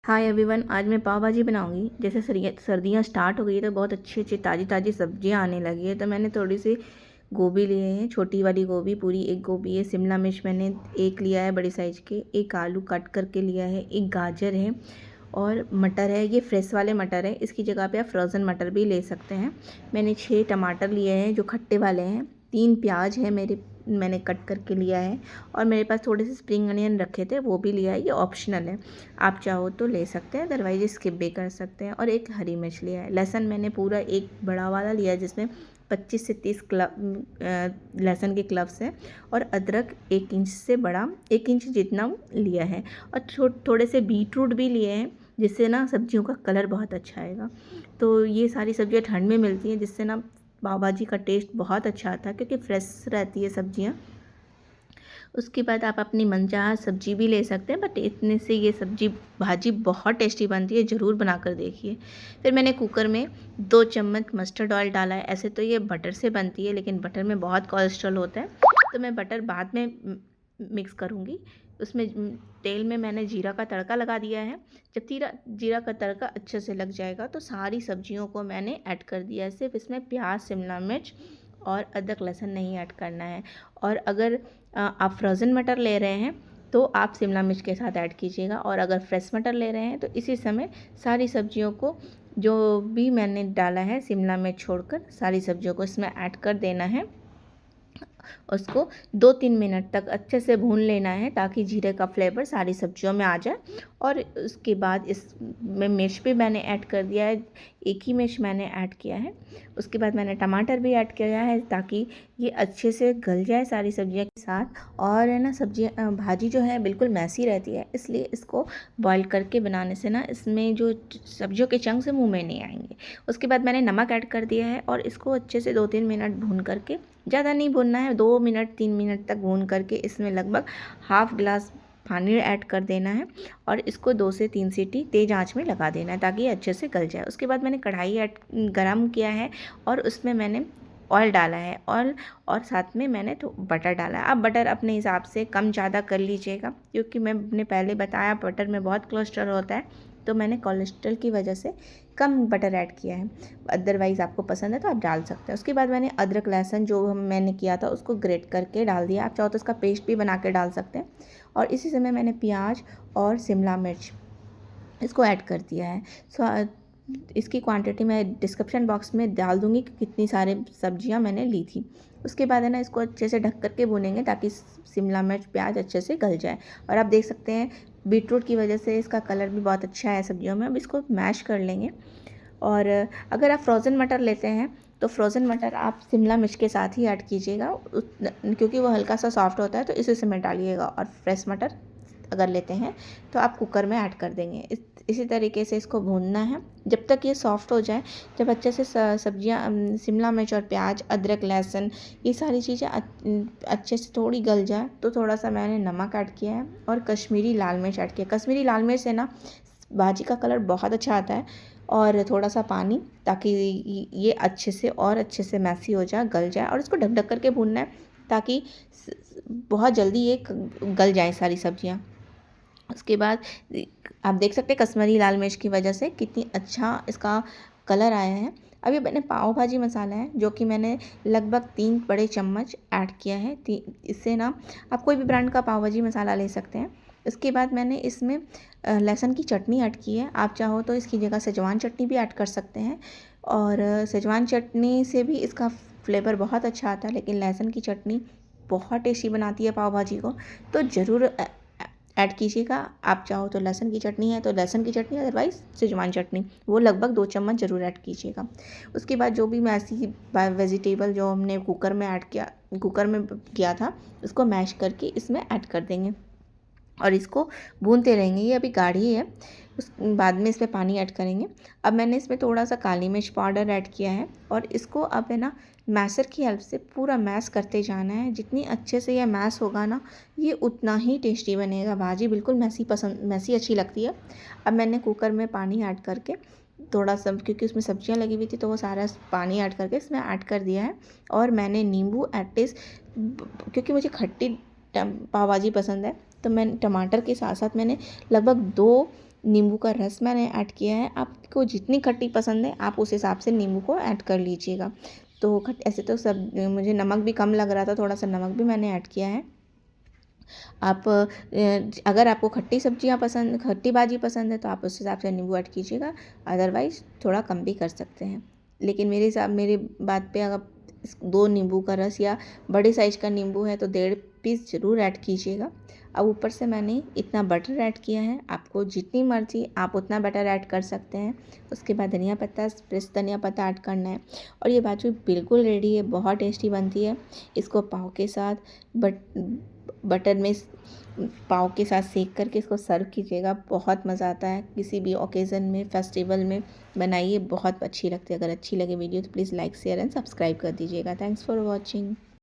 Hi everyone, आज मैं पाव भाजी बनाऊंगी। जैसे सर्दियाँ स्टार्ट हो गई है तो बहुत अच्छी अच्छी ताज़ी ताज़ी सब्जियां आने लगी है। तो मैंने थोड़ी सी गोभी लिए हैं, छोटी वाली गोभी पूरी एक गोभी है। शिमला मिर्च मैंने एक लिया है बड़ी साइज़ के, एक आलू कट करके लिया है, एक गाजर है और मटर है। ये फ्रेश वाले मटर है, इसकी जगह पे आप फ्रोज़न मटर भी ले सकते हैं। मैंने 6 टमाटर लिए हैं जो खट्टे वाले हैं। 3 प्याज है मैंने कट करके लिया है। और मेरे पास थोड़े से स्प्रिंग अनियन रखे थे, वो भी लिया है। ये ऑप्शनल है, आप चाहो तो ले सकते हैं, अदरवाइज स्किप भी कर सकते हैं। और एक हरी मिर्च लिया है। लहसुन मैंने पूरा एक बड़ा वाला लिया है जिसमें 25 से 30 लहसुन के क्लव्स हैं। और अदरक 1 इंच से बड़ा, 1 इंच जितना लिया है। और थोड़े से बीटरूट भी लिए हैं, जिससे ना सब्जियों का कलर बहुत अच्छा आएगा। तो ये सारी सब्जियां ठंड में मिलती हैं, जिससे ना पाव भाजी का टेस्ट बहुत अच्छा आता है, क्योंकि फ्रेश रहती है सब्जियां। उसके बाद आप अपनी मनचाहा सब्जी भी ले सकते हैं, बट इतने से ये सब्जी भाजी बहुत टेस्टी बनती है, ज़रूर बनाकर देखिए। फिर मैंने कुकर में 2 चम्मच मस्टर्ड ऑयल डाला है। ऐसे तो ये बटर से बनती है, लेकिन बटर में बहुत कोलेस्ट्रॉल होता है, तो मैं बटर बाद में मिक्स करूँगी। उसमें तेल में मैंने जीरा का तड़का लगा दिया है। जब जीरा का तड़का अच्छे से लग जाएगा तो सारी सब्जियों को मैंने ऐड कर दिया है। सिर्फ इसमें प्याज, शिमला मिर्च और अदरक लहसुन नहीं ऐड करना है। और अगर आप फ्रोज़न मटर ले रहे हैं तो आप शिमला मिर्च के साथ ऐड कीजिएगा, और अगर फ्रेश मटर ले रहे हैं तो इसी समय सारी सब्जियों को, जो भी मैंने डाला है शिमला मिर्च छोड़कर, सारी सब्जियों को इसमें ऐड कर देना है। उसको 2-3 मिनट तक अच्छे से भून लेना है, ताकि जीरे का फ्लेवर सारी सब्जियों में आ जाए। और उसके बाद इसमें मिर्च भी मैंने ऐड कर दिया है, 1 ही मिर्च मैंने ऐड किया है। उसके बाद मैंने टमाटर भी ऐड किया है, ताकि ये अच्छे से गल जाए सारी सब्जियों के साथ। और है ना, भाजी जो है बिल्कुल मैसी रहती है, इसलिए इसको बॉईल करके बनाने से ना इसमें जो सब्जियों के चंक्स हैं मुँह में नहीं आएंगे। उसके बाद मैंने नमक ऐड कर दिया है, और इसको अच्छे से 2-3 मिनट भून करके, ज़्यादा नहीं भूनना है, 2 मिनट 3 मिनट तक भून करके इसमें लगभग हाफ ग्लास पानी ऐड कर देना है। और इसको 2 से 3 सीटी तेज़ आंच में लगा देना है, ताकि ये अच्छे से गल जाए। उसके बाद मैंने कढ़ाई गरम किया है, और उसमें मैंने ऑयल डाला है, ऑयल, और साथ में मैंने तो बटर डाला है। आप बटर अपने हिसाब से कम ज़्यादा कर लीजिएगा, क्योंकि मैंने पहले बताया बटर में बहुत कोलेस्ट्रॉल होता है, तो मैंने कोलेस्ट्रॉल की वजह से कम बटर ऐड किया है। अदरवाइज़ आपको पसंद है तो आप डाल सकते हैं। उसके बाद मैंने अदरक लहसुन जो मैंने किया था उसको ग्रेट करके डाल दिया। आप चाहो तो इसका पेस्ट भी बना के डाल सकते हैं। और इसी समय मैंने प्याज और शिमला मिर्च इसको ऐड कर दिया है। इसकी क्वांटिटी मैं डिस्क्रिप्शन बॉक्स में डाल दूँगी कि कितनी सारे सब्जियां मैंने ली थी। उसके बाद है ना, इसको अच्छे से ढक करके भूनेंगे, ताकि शिमला मिर्च प्याज अच्छे से गल जाए। और आप देख सकते हैं बीटरूट की वजह से इसका कलर भी बहुत अच्छा है सब्जियों में। अब इसको मैश कर लेंगे। और अगर आप फ्रोज़न मटर लेते हैं तो फ्रोज़न मटर आप शिमला मिर्च के साथ ही ऐड कीजिएगा, क्योंकि वो हल्का सा सॉफ्ट होता है, तो इसी समय डालिएगा। और फ्रेश मटर अगर लेते हैं तो आप कुकर में ऐड कर देंगे। इसी तरीके से इसको भूनना है जब तक ये सॉफ्ट हो जाए। जब अच्छे से सब्जियां, शिमला मिर्च और प्याज, अदरक लहसुन, ये सारी चीज़ें अच्छे से थोड़ी गल जाए, तो थोड़ा सा मैंने नमक ऐड किया है, और कश्मीरी लाल मिर्च ऐड किया। कश्मीरी लाल मिर्च से ना भाजी का कलर बहुत अच्छा आता है। और थोड़ा सा पानी, ताकि ये अच्छे से मैसी हो जाए, गल जाए। और इसको ढक ढक करके भूनना है, ताकि बहुत जल्दी ये गल जाए सारी सब्जियां। उसके बाद आप देख सकते हैं कश्मीरी लाल मिर्च की वजह से कितनी अच्छा इसका कलर आया है। अब ये मैंने पाव भाजी मसाला है, जो कि मैंने लगभग 3 बड़े चम्मच ऐड किया है। इससे ना आप कोई भी ब्रांड का पाव भाजी मसाला ले सकते हैं। इसके बाद मैंने इसमें लहसुन की चटनी ऐड की है। आप चाहो तो इसकी जगह सेजवान चटनी भी ऐड कर सकते हैं, और सेजवान चटनी से भी इसका फ्लेवर बहुत अच्छा आता है। लेकिन लहसुन की चटनी बहुत टेस्टी बनाती है पाव भाजी को, तो ज़रूर ऐड कीजिएगा। आप चाहो तो लहसुन की चटनी है तो लहसुन की चटनी, अदरवाइज़ सेजवान चटनी, वो लगभग 2 चम्मच ज़रूर ऐड कीजिएगा। उसके बाद जो भी मैसी वेजिटेबल जो हमने कुकर में किया था, उसको मैश करके इसमें ऐड कर देंगे, और इसको भूनते रहेंगे। ये अभी गाढ़ी है, उस बाद में इसमें पानी ऐड करेंगे। अब मैंने इसमें थोड़ा सा काली मिर्च पाउडर ऐड किया है, और इसको अब है ना मैशर की हेल्प से पूरा मैश करते जाना है। जितनी अच्छे से यह मैश होगा ना, ये उतना ही टेस्टी बनेगा। भाजी बिल्कुल मैसी अच्छी लगती है। अब मैंने कुकर में पानी ऐड करके थोड़ा सा, क्योंकि उसमें सब्जियां लगी हुई थी, तो वो सारा पानी ऐड करके इसमें ऐड कर दिया है। और मैंने नींबू एटलीस्ट, क्योंकि मुझे खट्टी पाव भाजी पसंद है, तो मैंने टमाटर के साथ साथ मैंने लगभग 2 नींबू का रस मैंने ऐड किया है। आपको जितनी खट्टी पसंद है आप उस हिसाब से नींबू को ऐड कर लीजिएगा। तो ऐसे तो सब मुझे नमक भी कम लग रहा था, थोड़ा सा नमक भी मैंने ऐड किया है। आप अगर आपको खट्टी भाजी पसंद है तो आप उस हिसाब से नींबू ऐड कीजिएगा, अदरवाइज़ थोड़ा कम भी कर सकते हैं। लेकिन मेरी बात पे अगर 2 नींबू का रस या बड़े साइज़ का नींबू है तो 1.5 पीस ज़रूर ऐड कीजिएगा। अब ऊपर से मैंने इतना बटर ऐड किया है, आपको जितनी मर्ज़ी आप उतना बटर ऐड कर सकते हैं। उसके बाद फ्रेश धनिया पत्ता ऐड करना है और ये भाजी बिल्कुल रेडी है, बहुत टेस्टी बनती है। इसको पाव के साथ बटर में पाव के साथ सेक करके इसको सर्व कीजिएगा, बहुत मज़ा आता है। किसी भी ओकेज़न में, फेस्टिवल में बनाइए, बहुत अच्छी लगती है। अगर अच्छी लगे वीडियो तो please like share and subscribe कर दीजिएगा। Thanks for watching.